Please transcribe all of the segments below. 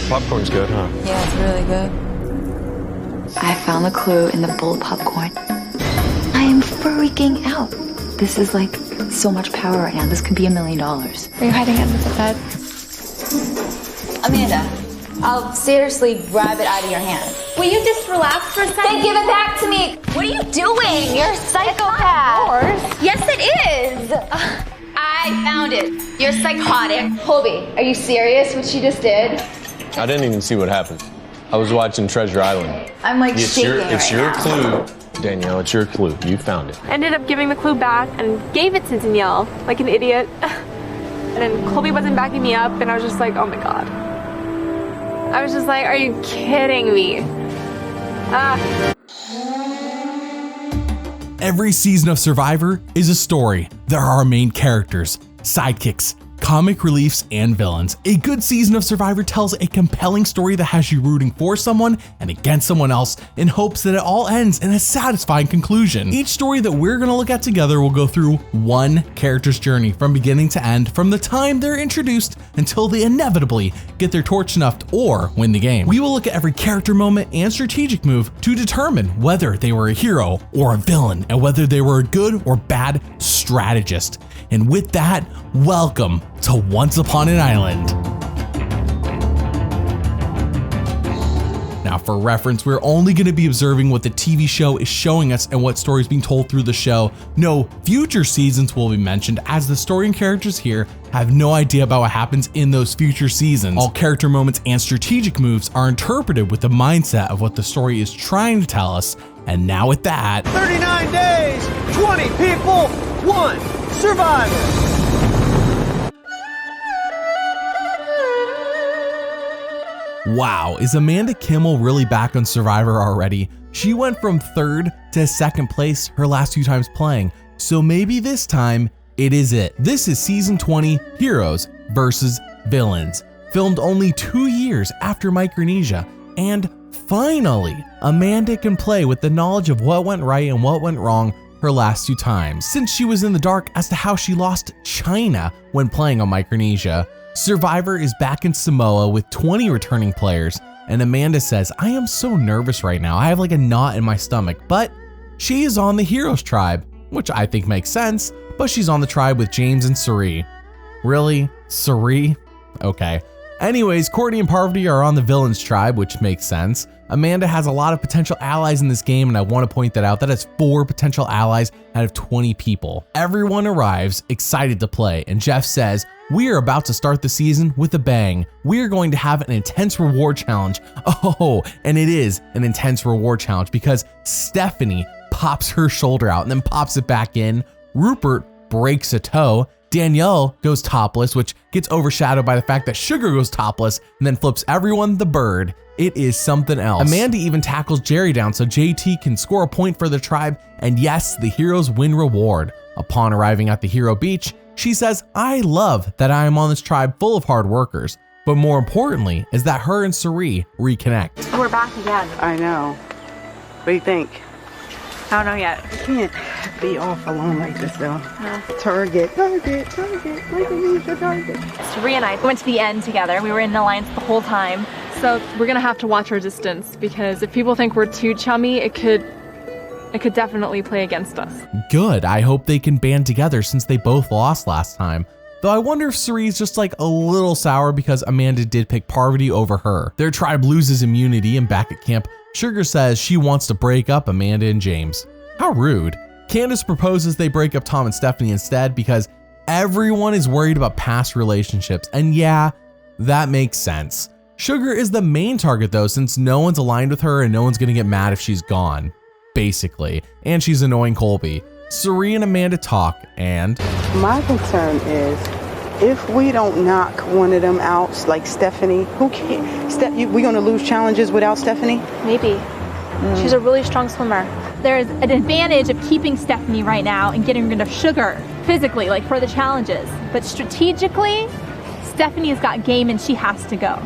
Popcorn's good, huh? Yeah, it's really good. I found the clue in the bowl of popcorn. I am freaking out. This is like so much power right now. This could be $1 million. Are you hiding under the bed? Amanda, I'll seriously grab it out of your hand. Will you just relax for a second? Then give it back to me. What are you doing? You're a psychopath. Yes, it is. I found it. You're psychotic. Colby, are you serious what she just did? I didn't even see what happened. I was watching Treasure Island. I'm like shaking It's right your now. clue, Danielle. It's your clue. You found it. Ended up giving the clue back and gave it to Danielle like an idiot. And then Colby wasn't backing me up, and I was just like, oh my god. I was just like, are you kidding me? Every season of Survivor is a story. There are main characters, sidekicks, comic reliefs, and villains. A good season of Survivor tells a compelling story that has you rooting for someone and against someone else in hopes that it all ends in a satisfying conclusion. Each story that we're gonna look at together will go through one character's journey from beginning to end, from the time they're introduced until they inevitably get their torch snuffed or win the game. We will look at every character moment and strategic move to determine whether they were a hero or a villain and whether they were a good or bad strategist. And with that, welcome to Once Upon an Island. Now, for reference, we're only going to be observing what the TV show is showing us and what story is being told through the show. No future seasons will be mentioned, as the story and characters here have no idea about what happens in those future seasons. All character moments and strategic moves are interpreted with the mindset of what the story is trying to tell us. And now with that, 39 days, 20 people, 1 survivor. Wow, is Amanda Kimmel really back on Survivor already? She went from 3rd to 2nd place her last 2 times playing, so maybe this time it is it. This is season 20, Heroes versus Villains, filmed only 2 years after Micronesia, and finally, Amanda can play with the knowledge of what went right and what went wrong her last 2 times, since she was in the dark as to how she lost China when playing on Micronesia. Survivor is back in Samoa with 20 returning players, and Amanda says, I am so nervous right now. I have like a knot in my stomach, but she is on the Heroes tribe, which I think makes sense, but she's on the tribe with James and Suri. Really? Suri? Okay. Anyways, Courtney and Parvati are on the Villains tribe, which makes sense. Amanda has a lot of potential allies in this game, and I want to point that out. That is 4 potential allies out of 20 people. Everyone arrives excited to play, and Jeff says, we are about to start the season with a bang. We are going to have an intense reward challenge. Oh, and it is an intense reward challenge because Stephanie pops her shoulder out and then pops it back in. Rupert breaks a toe. Danielle goes topless, which gets overshadowed by the fact that Sugar goes topless and then flips everyone the bird. It is something else. Amanda even tackles Jerry down so JT can score a point for the tribe, and yes, the heroes win reward. Upon arriving at the Hero Beach, she says, I love that I am on this tribe full of hard workers, but more importantly is that her and Suri reconnect. We're back again. I know. What do you think? I don't know yet. I can't be off alone like this though. No. Target. Micronesia target. Suri and I went to the end together. We were in an alliance the whole time. So we're gonna have to watch our distance, because if people think we're too chummy, it could definitely play against us. Good, I hope they can band together since they both lost last time. Though I wonder if Suri's just like a little sour because Amanda did pick Parvati over her. Their tribe loses immunity, and back at camp, Sugar says she wants to break up Amanda and James. How rude. Candace proposes they break up Tom and Stephanie instead because everyone is worried about past relationships, and yeah, that makes sense. Sugar is the main target though, since no one's aligned with her and no one's gonna get mad if she's gone, basically, and she's annoying Colby. Suri and Amanda talk, and My concern is if we don't knock one of them out, like Stephanie, who can't? We gonna lose challenges without Stephanie? Maybe. She's a really strong swimmer. There's an advantage of keeping Stephanie right now and getting rid of Sugar physically, like for the challenges. But strategically, Stephanie's got game and she has to go.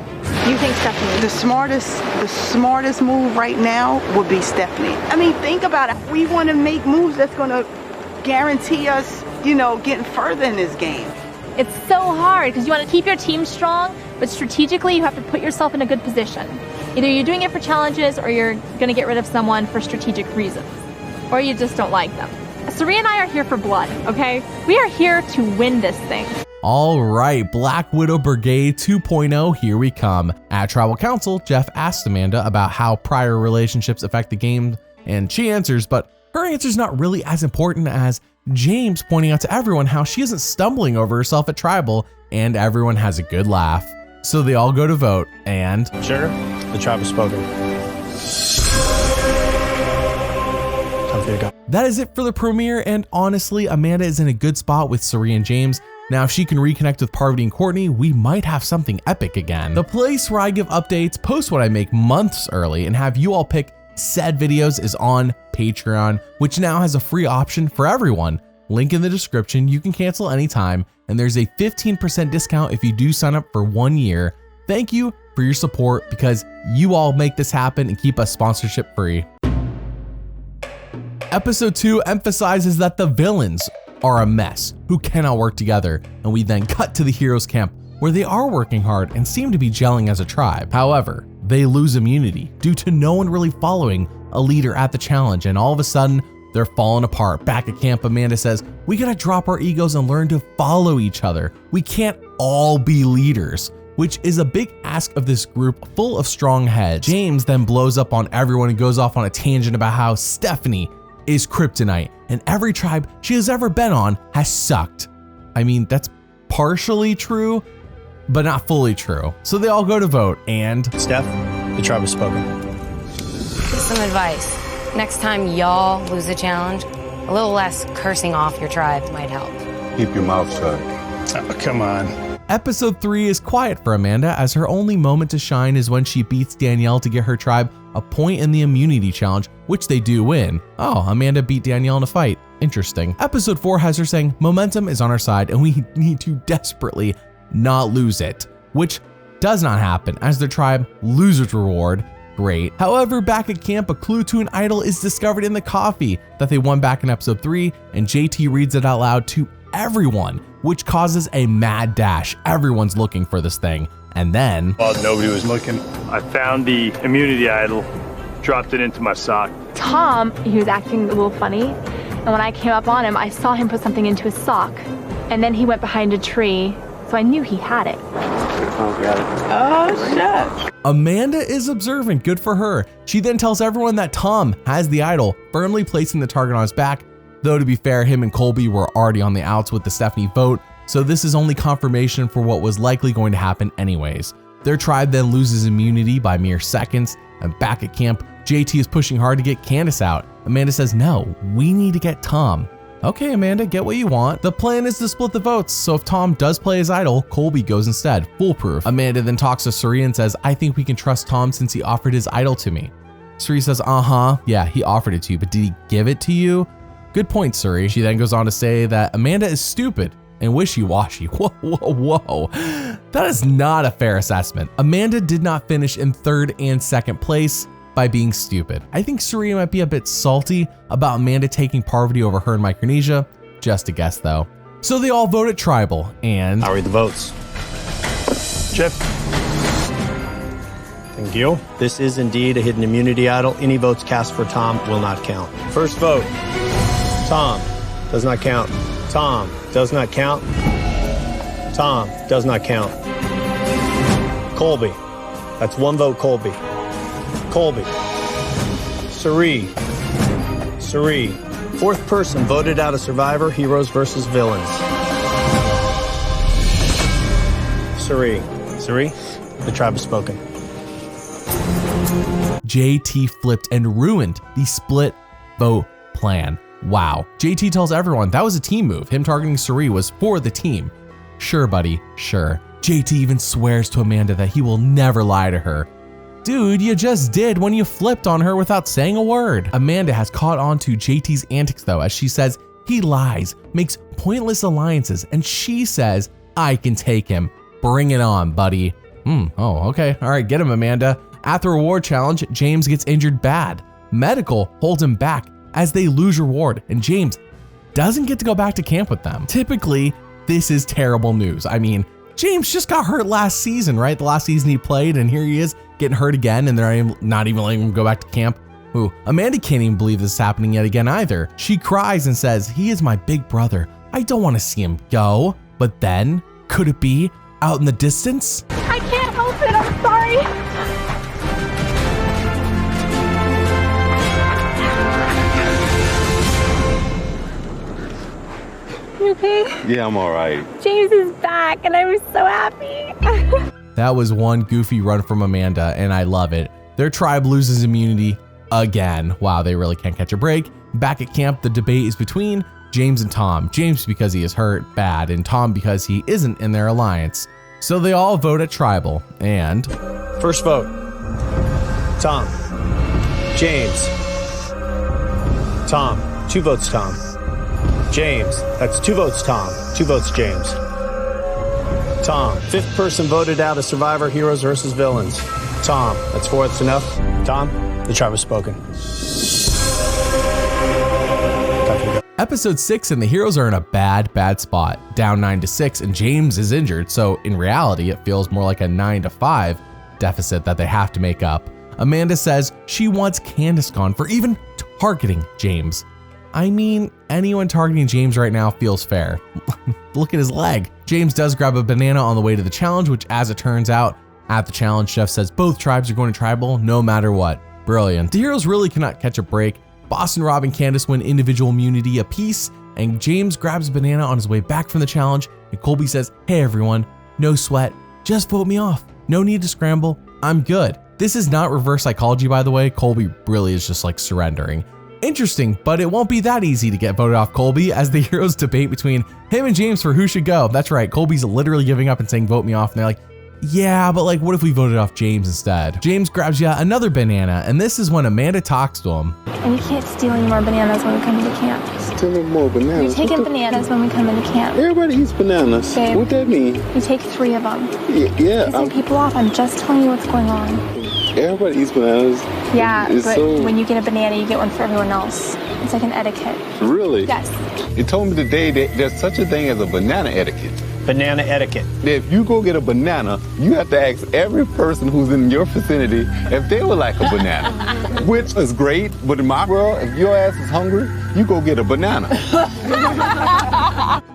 You think Stephanie? The smartest move right now would be Stephanie. I mean, think about it. We want to make moves that's gonna guarantee us, getting further in this game. It's so hard because you want to keep your team strong, but strategically you have to put yourself in a good position. Either you're doing it for challenges or you're gonna get rid of someone for strategic reasons, or you just don't like them. Suri and I are here for blood, okay? We are here to win this thing. All right, Black Widow Brigade 2.0, here we come. At Tribal Council, Jeff asked Amanda about how prior relationships affect the game, and she answers, but her answer's not really as important as James pointing out to everyone how she isn't stumbling over herself at Tribal, and everyone has a good laugh. So they all go to vote, and Sugar, the tribe has spoken. Time for you to go. that is it for the premiere, and honestly, Amanda is in a good spot with Suri and James. Now, if she can reconnect with Parvati and Courtney, we might have something epic again. The place where I give updates, post what I make months early, and have you all pick said videos is on Patreon, which now has a free option for everyone. Link in the description. You can cancel anytime, and there's a 15% discount if you do sign up for 1 year. Thank you for your support because you all make this happen and keep us sponsorship free. Episode 2 emphasizes that the villains are a mess who cannot work together, and we then cut to the heroes camp where they are working hard and seem to be gelling as a tribe. However, they lose immunity due to no one really following a leader at the challenge, and all of a sudden they're falling apart. Back at camp, Amanda says, we gotta drop our egos and learn to follow each other. We can't all be leaders, which is a big ask of this group full of strong heads. James then blows up on everyone and goes off on a tangent about how Stephanie is kryptonite and every tribe she has ever been on has sucked. I mean, that's partially true, but not fully true. So they all go to vote, and Steph, the tribe has spoken. Some advice. Next time y'all lose a challenge, a little less cursing off your tribe might help. Keep your mouth shut. Oh, come on. Episode 3 is quiet for Amanda, as her only moment to shine is when she beats Danielle to get her tribe a point in the immunity challenge, which they do win. Oh, Amanda beat Danielle in a fight. Interesting. Episode 4 has her saying momentum is on our side and we need to desperately not lose it, which does not happen as their tribe loses reward. Great. However, back at camp, a clue to an idol is discovered in the coffee that they won back in episode 3, and JT reads it out loud to everyone, which causes a mad dash. Everyone's looking for this thing. And then, while nobody was looking, I found the immunity idol, dropped it into my sock. Tom, he was acting a little funny, and when I came up on him, I saw him put something into his sock, and then he went behind a tree, so I knew he had it. Oh, shit. Amanda is observant, good for her. She then tells everyone that Tom has the idol, firmly placing the target on his back. Though to be fair, him and Colby were already on the outs with the Stephanie vote, so this is only confirmation for what was likely going to happen anyways. Their tribe then loses immunity by mere seconds, and back at camp, JT is pushing hard to get Candace out. Amanda says, no, we need to get Tom. Okay, Amanda, get what you want. The plan is to split the votes, so if Tom does play his idol, Colby goes instead, foolproof. Amanda then talks to Suri and says, I think we can trust Tom since he offered his idol to me. Suri says, yeah, he offered it to you, but did he give it to you? Good point, Suri. She then goes on to say that Amanda is stupid and wishy-washy. Whoa. That is not a fair assessment. Amanda did not finish in 3rd and 2nd place by being stupid. I think Suri might be a bit salty about Amanda taking Parvati over her in Micronesia. Just a guess though. So they all voted tribal, and I'll read the votes. Jeff. Thank you. This is indeed a hidden immunity idol. Any votes cast for Tom will not count. First vote. Tom does not count. Tom does not count. Tom does not count. Colby. That's 1 vote, Colby. Colby. Suri. 4th person voted out of Survivor, Heroes versus Villains. Suri, the tribe has spoken. JT flipped and ruined the split vote plan. Wow. JT tells everyone that was a team move. Him targeting Suri was for the team. Sure, buddy, sure. JT even swears to Amanda that he will never lie to her. Dude, you just did when you flipped on her without saying a word. Amanda has caught on to JT's antics though, as she says he lies, makes pointless alliances, and she says, I can take him. Bring it on, buddy. Oh, okay. All right, get him, Amanda. At the reward challenge, James gets injured bad. Medical holds him back as they lose reward, and James doesn't get to go back to camp with them. Typically, this is terrible news. I mean, James just got hurt last season, right? The last season he played, and here he is getting hurt again, and they're not even letting him go back to camp. Ooh, Amanda can't even believe this is happening yet again either. She cries and says, he is my big brother. I don't want to see him go. But then, could it be out in the distance? I can't help it. I'm sorry. You okay? Yeah, I'm all right. James is back, and I was so happy. That was one goofy run from Amanda, and I love it. Their tribe loses immunity again. Wow, they really can't catch a break. Back at camp, the debate is between James and Tom. James because he is hurt bad, and Tom because he isn't in their alliance. So they all vote at tribal, and... First vote. Tom. James. Tom. 2 votes Tom. James. That's 2 votes Tom. 2 votes James. Tom. 5th person voted out as survivor, heroes versus villains. Tom. That's 4. That's enough. Tom, the tribe has spoken. Episode 6 and the heroes are in a bad spot, down 9-6, and James is injured, so in reality it feels more like a 9-5 deficit that they have to make up. Amanda says she wants Candace gone for even targeting James. I mean, anyone targeting James right now feels fair. Look at his leg. James does grab a banana on the way to the challenge, which as it turns out, at the challenge, Chef says both tribes are going to tribal no matter what. Brilliant. The heroes really cannot catch a break. Boston, Rob, and Candace win individual immunity apiece, and James grabs a banana on his way back from the challenge, and Colby says, hey everyone, no sweat, just vote me off. No need to scramble, I'm good. This is not reverse psychology, by the way. Colby really is just like surrendering. Interesting, but it won't be that easy to get voted off Colby as the heroes debate between him and James for who should go. That's right, Colby's literally giving up and saying vote me off, and they're like, yeah, but like, what if we voted off James instead? James grabs yet another banana, and this is when Amanda talks to him. And you can't steal any more bananas when we come into camp. Stealing more bananas? You're taking bananas when we come into camp. Everybody eats bananas. Babe, what that mean? You take 3 of them. Yeah. Pissing people off. I'm just telling you what's going on. Everybody eats bananas. Yeah, it's but so... when you get a banana, you get one for everyone else. It's like an etiquette. Really? Yes. You told me today that there's such a thing as a banana etiquette. Banana etiquette. If you go get a banana, you have to ask every person who's in your vicinity if they would like a banana, which is great. But in my world, if your ass is hungry, you go get a banana.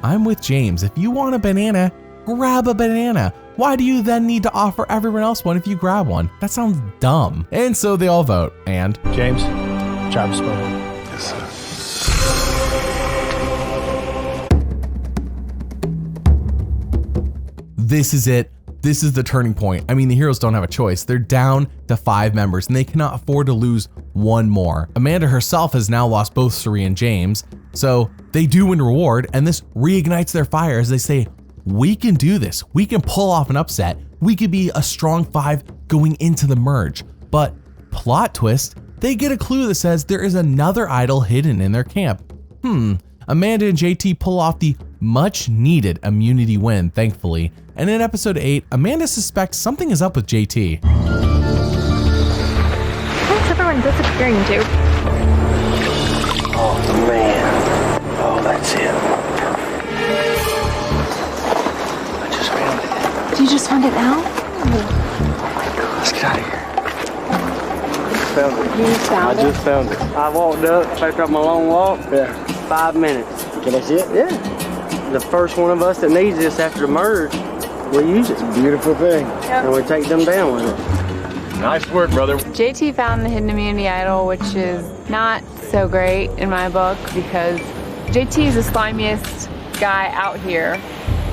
I'm with James. If you want a banana, grab a banana. Why do you then need to offer everyone else one if you grab one? That sounds dumb. And so they all vote, and... James, tribe spoken. Yes, sir. This is it. This is the turning point. I mean, the heroes don't have a choice. They're down to 5 members and they cannot afford to lose one more. Amanda herself has now lost both Suri and James, so they do win reward, and this reignites their fire as they say, we can do this. We can pull off an upset. We could be a strong 5 going into the merge. But plot twist, they get a clue that says there is another idol hidden in their camp. Amanda and JT pull off the much needed immunity win, thankfully. And in episode 8, Amanda suspects something is up with JT. Where's everyone disappearing to? Oh, man. Oh, that's it. I just found it. Did you just find it now? Let's get out of here. Found it. You found I just found it. I walked up, picked up my long walk. Yeah. 5 minutes. Can I see it? Yeah. The first one of us that needs this after the merge, we use it. Beautiful thing. And we take them down with it. Nice work, brother. JT found the hidden immunity idol, which is not so great in my book because JT is the slimiest guy out here.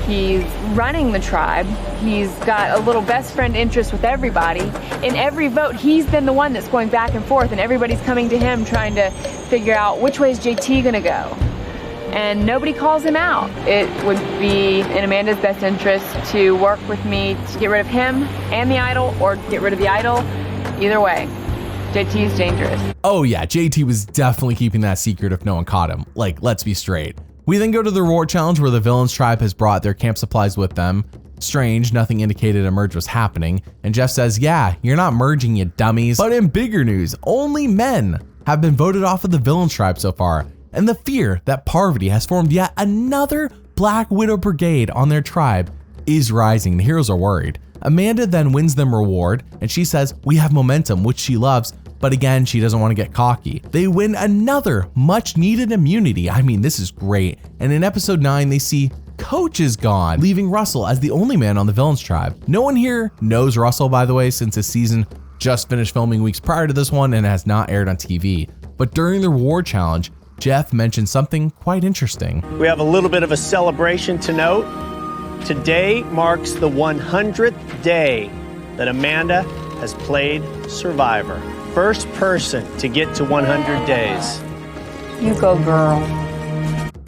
He's running the tribe. He's got a little best friend interest with everybody. In every vote, he's been the one that's going back and forth, and everybody's coming to him trying to figure out which way is JT gonna go. And nobody calls him out. It would be in Amanda's best interest to work with me to get rid of him and the idol, or get rid of the idol. Either way, JT is dangerous. Oh yeah, JT was definitely keeping that secret if no one caught him. Like, let's be straight. We then go to the reward challenge where the villains tribe has brought their camp supplies with them. Strange, nothing indicated a merge was happening. And Jeff says, yeah, you're not merging, you dummies. But in bigger news, only men have been voted off of the villains tribe so far. And the fear that Parvati has formed yet another Black Widow brigade on their tribe is rising. The heroes are worried. Amanda then wins them reward, and she says, we have momentum, which she loves, but again, she doesn't want to get cocky. They win another much needed immunity. I mean, this is great. And in episode 9, they see Coach is gone, leaving Russell as the only man on the villains tribe. No one here knows Russell, by the way, since his season just finished filming weeks prior to this one and has not aired on TV. But during the reward challenge, Jeff mentioned something quite interesting. We have a little bit of a celebration to note. Today marks the 100th day that Amanda has played Survivor. First person to get to 100 days. You go, girl.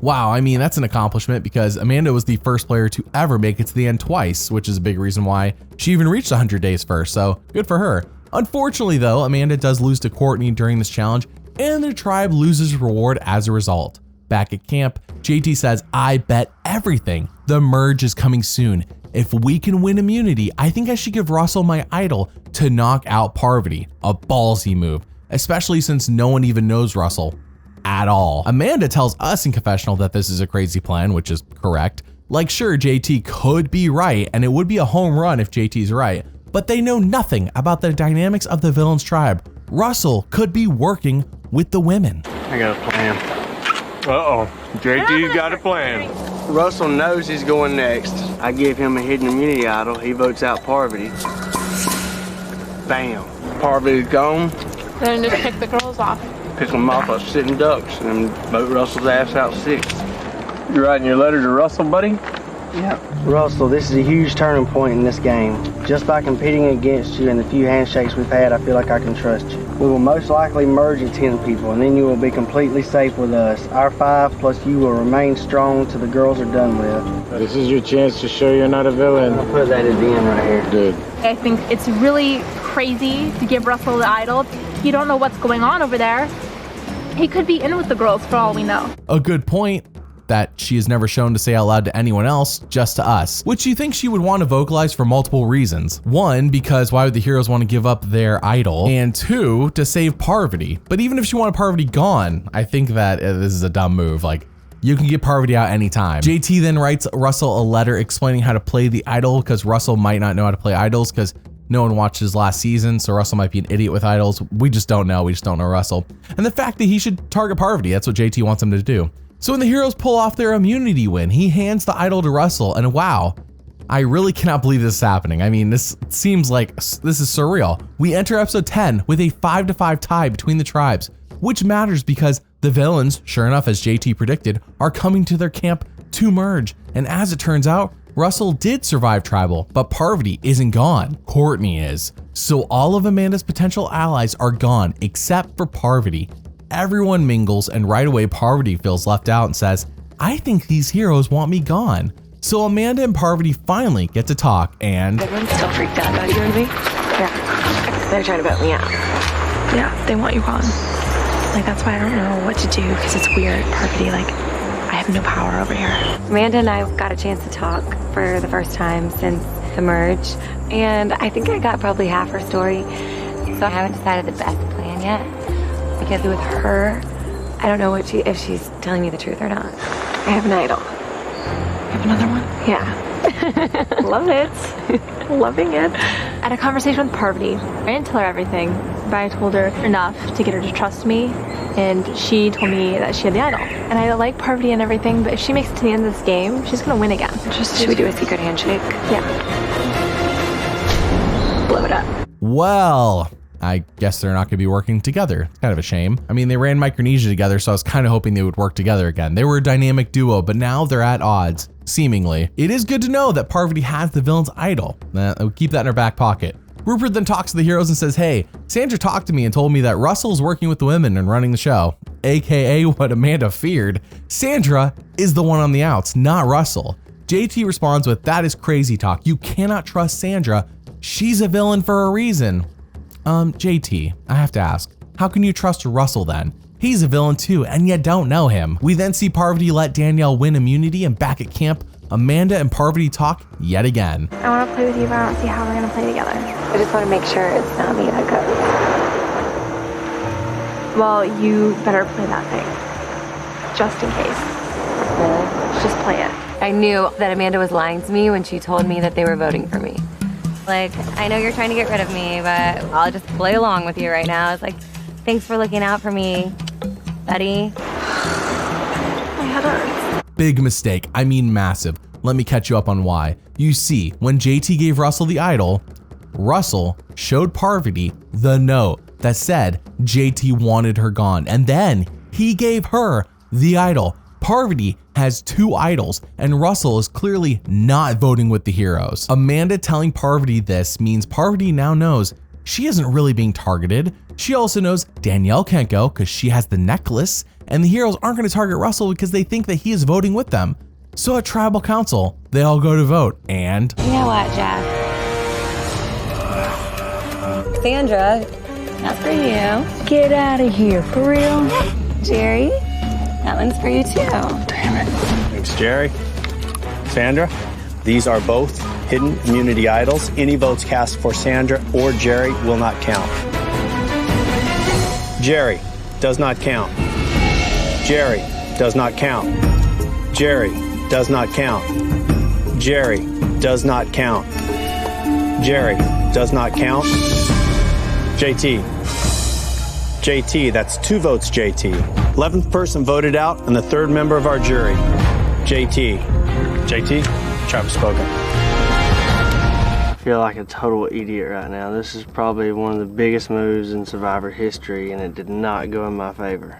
Wow, I mean, that's an accomplishment because Amanda was the first player to ever make it to the end twice, which is a big reason why she even reached 100 days first, so good for her. Unfortunately though, Amanda does lose to Courtney during this challenge, and their tribe loses reward as a result. Back at camp, JT says, I bet everything. The merge is coming soon. If we can win immunity, I think I should give Russell my idol to knock out Parvati. A ballsy move, especially since no one even knows Russell at all. Amanda tells us in confessional that this is a crazy plan, which is correct. Like, sure, JT could be right, and it would be a home run if JT's right, but they know nothing about the dynamics of the villains tribe. Russell could be working with the women. I got a plan. Uh-oh. JT's got a plan. Russell knows he's going next. I give him a hidden immunity idol. He votes out Parvati. Bam. Parvati's gone. Then just pick the girls off. Pick them off like sitting ducks and then vote Russell's ass out 6th. You writing your letter to Russell, buddy? Yeah. Russell, this is a huge turning point in this game. Just by competing against you and the few handshakes we've had, I feel like I can trust you. We will most likely merge at 10 people, and then you will be completely safe with us. Our 5 plus you will remain strong till the girls are done with. This is your chance to show you're not a villain. I'll put that at the end right here. Good. I think it's really crazy to give Russell the idol. You don't know what's going on over there. He could be in with the girls for all we know. A good point that she is never shown to say out loud to anyone else, just to us, which you think she would want to vocalize for multiple reasons. 1, because why would the heroes want to give up their idol? And 2, to save Parvati. But even if she wanted Parvati gone, I think that this is a dumb move. Like, you can get Parvati out anytime. JT then writes Russell a letter explaining how to play the idol because Russell might not know how to play idols because no one watched his last season, so Russell might be an idiot with idols. We just don't know. We just don't know Russell. And the fact that he should target Parvati, that's what JT wants him to do. So when the heroes pull off their immunity win, he hands the idol to Russell, and wow, I really cannot believe this is happening. I mean, this seems like this is surreal. We enter episode 10 with a 5-5 tie between the tribes, which matters because the villains, sure enough, as JT predicted, are coming to their camp to merge. And as it turns out, Russell did survive tribal, but Parvati isn't gone. Courtney is. So all of Amanda's potential allies are gone except for Parvati. Everyone mingles, and right away Parvati feels left out and says, I think these heroes want me gone. So Amanda and Parvati finally get to talk, and everyone's still freaked out about you and me? Yeah. They're trying to vote me out. Yeah, they want you gone. Like, that's why I don't know what to do, because it's weird, Parvati, like, I have no power over here. Amanda and I got a chance to talk for the first time since the merge, and I think I got probably half her story. So I haven't decided the best plan yet, because with her, I don't know if she's telling me the truth or not. I have an idol. You have another one? Yeah. Love it. Loving it. I had a conversation with Parvati. I didn't tell her everything, but I told her enough to get her to trust me, and she told me that she had the idol. And I like Parvati and everything, but if she makes it to the end of this game, she's gonna win again. Should we do a secret handshake? Yeah. Blow it up. well, I guess they're not gonna be working together. It's kind of a shame. I mean, they ran Micronesia together, so I was kind of hoping they would work together again. They were a dynamic duo, but now they're at odds, seemingly. It is good to know that Parvati has the villain's idol. We'll keep that in her back pocket. Rupert then talks to the heroes and says, hey, Sandra talked to me and told me that Russell's working with the women and running the show, AKA what Amanda feared. Sandra is the one on the outs, not Russell. JT responds with, that is crazy talk. You cannot trust Sandra. She's a villain for a reason. JT, I have to ask, how can you trust Russell then? He's a villain too, and you don't know him. We then see Parvati let Danielle win immunity, and back at camp, Amanda and Parvati talk yet again. I want to play with you, but I don't see how we're going to play together. I just want to make sure it's not me that goes. Well, you better play that thing. Just in case. Really? Just play it. I knew that Amanda was lying to me when she told me that they were voting for me. Like, I know you're trying to get rid of me, but I'll just play along with you right now. It's like, thanks for looking out for me, buddy. My head hurts. Big mistake. I mean massive. Let me catch you up on why. You see, when JT gave Russell the idol, Russell showed Parvati the note that said JT wanted her gone, and then he gave her the idol. Parvati has 2 idols, and Russell is clearly not voting with the heroes. Amanda telling Parvati this means Parvati now knows she isn't really being targeted. She also knows Danielle can't go because she has the necklace, and the heroes aren't going to target Russell because they think that he is voting with them. So at Tribal Council, they all go to vote, and You know what, Jack? Sandra, that's for you. Get out of here, for real? Jerry, that one's for you too. Damn it. Thanks, Jerry. Sandra, these are both hidden immunity idols. Any votes cast for Sandra or Jerry will not count. Jerry does not count. Jerry does not count. Jerry does not count. Jerry does not count. Jerry does not count. JT. JT, that's 2 votes, JT. 11th person voted out and the 3rd member of our jury. JT. JT, Travis spoken. I feel like a total idiot right now. This is probably one of the biggest moves in Survivor history, and it did not go in my favor.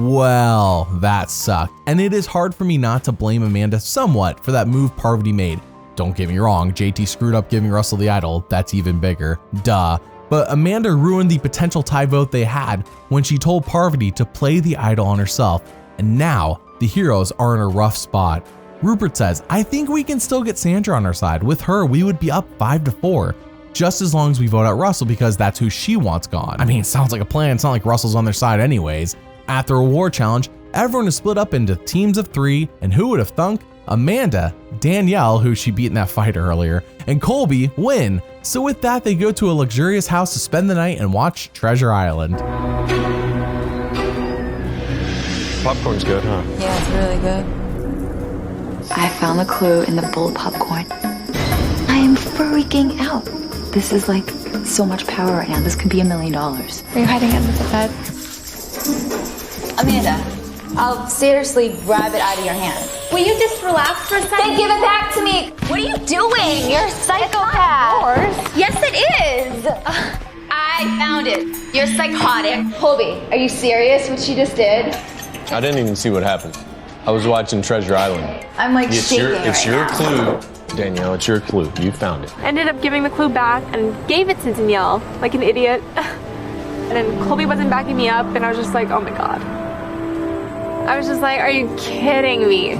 well, that sucked. And it is hard for me not to blame Amanda somewhat for that move Parvati made. Don't get me wrong, JT screwed up giving Russell the idol, that's even bigger, duh. But Amanda ruined the potential tie vote they had when she told Parvati to play the idol on herself, and now the heroes are in a rough spot. Rupert says, I think we can still get Sandra on our side. With her, we would be up 5-4, just as long as we vote out Russell because that's who she wants gone. I mean, it sounds like a plan, it's not like Russell's on their side anyways. At the reward challenge, everyone is split up into teams of 3, and who would have thunk? Amanda, Danielle, who she beat in that fight earlier, and Colby win. So with that, they go to a luxurious house to spend the night and watch Treasure Island. Popcorn's good, huh? Yeah, it's really good. I found the clue in the bowl of popcorn. I am freaking out. This is like so much power right now. This could be $1 million. Are you hiding under the bed? Amanda, I'll seriously grab it out of your hand. Will you just relax for a second? Then give it back to me. What are you doing? You're a psychopath. Yes, it is. I found it. You're psychotic. Colby, are you serious what she just did? I didn't even see what happened. I was watching Treasure Island. I'm like shaking It's right your now. clue, Danielle. It's your clue. You found it. Ended up giving the clue back and gave it to Danielle like an idiot. And then Colby wasn't backing me up, and I was just like, oh my god. I was just like, are you kidding me?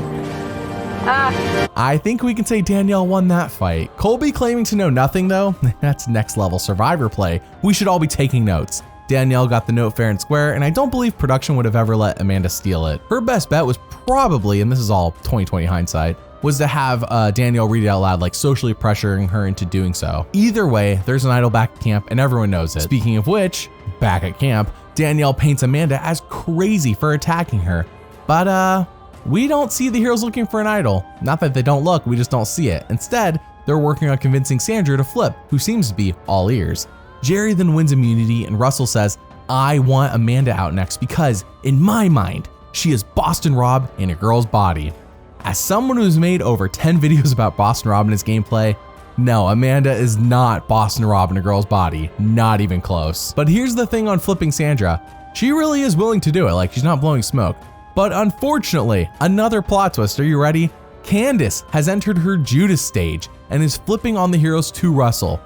I think we can say Danielle won that fight. Colby claiming to know nothing though, that's next level Survivor play. We should all be taking notes. Danielle got the note fair and square, and I don't believe production would have ever let Amanda steal it. Her best bet was probably, and this is all 2020 hindsight, was to have Danielle read it out loud, like socially pressuring her into doing so. Either way, there's an idol back at camp and everyone knows it. Speaking of which, back at camp, Danielle paints Amanda as crazy for attacking her. But we don't see the heroes looking for an idol. Not that they don't look, we just don't see it. Instead, they're working on convincing Sandra to flip, who seems to be all ears. Jerry then wins immunity and Russell says, I want Amanda out next because, in my mind, she is Boston Rob in a girl's body. As someone who's made over 10 videos about Boston Rob and his gameplay, no, Amanda is not Boston Rob in a girl's body, not even close. But here's the thing on flipping Sandra, she really is willing to do it, like she's not blowing smoke. But unfortunately, another plot twist, are you ready? Candace has entered her Judas stage and is flipping on the heroes to Russell.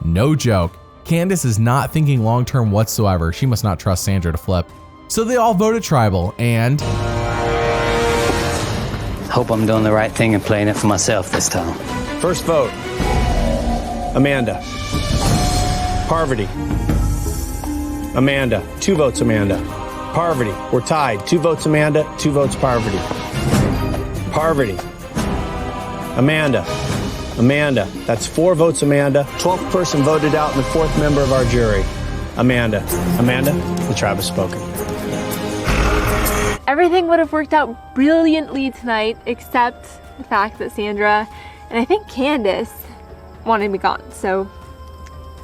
No joke, Candace is not thinking long-term whatsoever, she must not trust Sandra to flip. So they all voted tribal and... Hope I'm doing the right thing and playing it for myself this time. First vote, Amanda. Parvati. Amanda, 2 votes Amanda. Parvati, we're tied, 2 votes Amanda, 2 votes Parvati. Parvati. Amanda. Amanda, that's 4 votes Amanda. 12th person voted out and the 4th member of our jury. Amanda. Amanda, the tribe has spoken. Everything would have worked out brilliantly tonight, except the fact that Sandra and I think Candace wanted me gone. So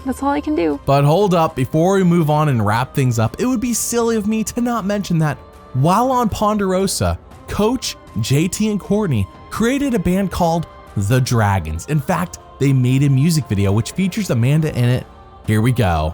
that's all I can do. But hold up, before we move on and wrap things up, it would be silly of me to not mention that while on Ponderosa, Coach, JT, and Courtney created a band called The Dragonz. In fact, they made a music video which features Amanda in it. Here we go.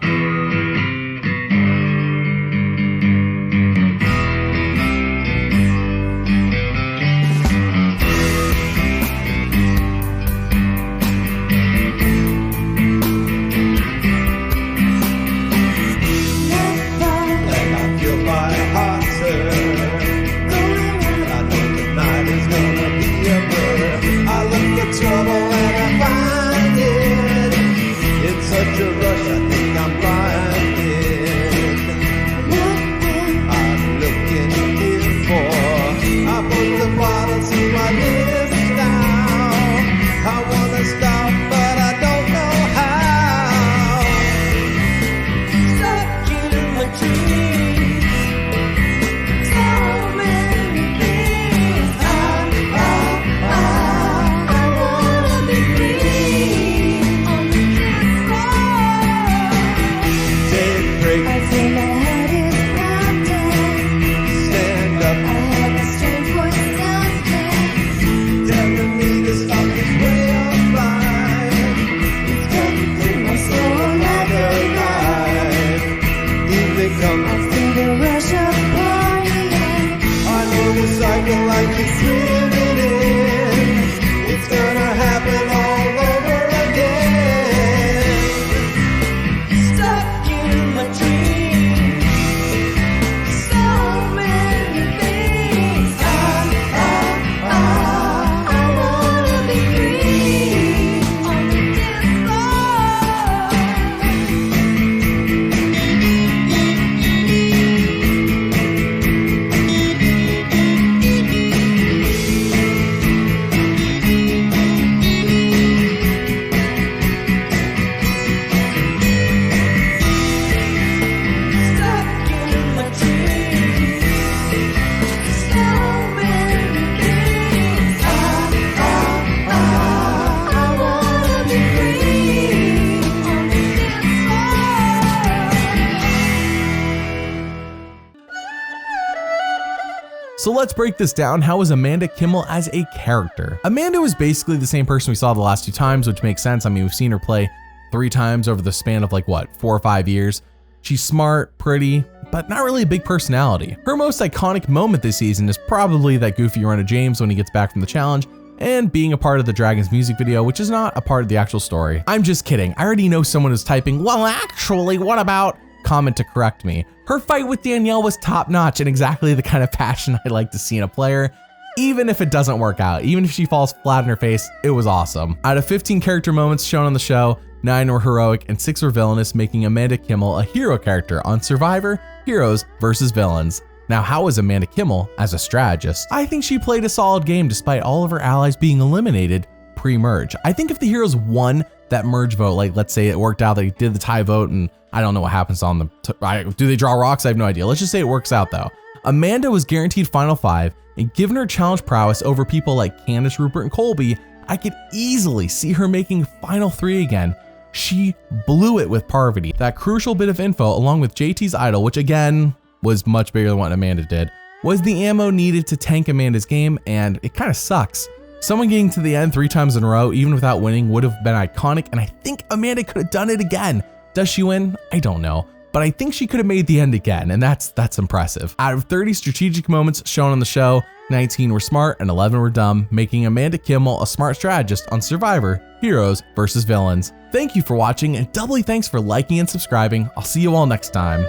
So let's break this down. How was Amanda Kimmel as a character? Amanda was basically the same person we saw the last 2 times, which makes sense. I mean, we've seen her play 3 times over the span of like, what, 4 or 5 years. She's smart, pretty, but not really a big personality. Her most iconic moment this season is probably that goofy run of James when he gets back from the challenge, and being a part of the Dragonz music video, which is not a part of the actual story. I'm just kidding. I already know someone is typing, well, actually, what about? Comment to correct me. Her fight with Danielle was top notch and exactly the kind of passion I like to see in a player. Even if it doesn't work out, even if she falls flat on her face, it was awesome. Out of 15 character moments shown on the show, 9 were heroic and 6 were villainous, making Amanda Kimmel a hero character on Survivor, Heroes vs. Villains. Now, how was Amanda Kimmel as a strategist? I think she played a solid game despite all of her allies being eliminated pre-merge. I think if the heroes won that merge vote, like let's say it worked out, they did the tie vote, and I don't know what happens on the, do they draw rocks? I have no idea. Let's just say it works out though. Amanda was guaranteed final 5, and given her challenge prowess over people like Candace, Rupert, and Colby, I could easily see her making final 3 again. She blew it with Parvati. That crucial bit of info, along with JT's idol, which again was much bigger than what Amanda did, was the ammo needed to tank Amanda's game, and it kind of sucks. Someone getting to the end 3 times in a row, even without winning, would have been iconic, and I think Amanda could have done it again. Does she win? I don't know, but I think she could have made the end again, and that's impressive. Out of 30 strategic moments shown on the show, 19 were smart and 11 were dumb, making Amanda Kimmel a smart strategist on Survivor, Heroes vs. Villains. Thank you for watching, and doubly thanks for liking and subscribing. I'll see you all next time.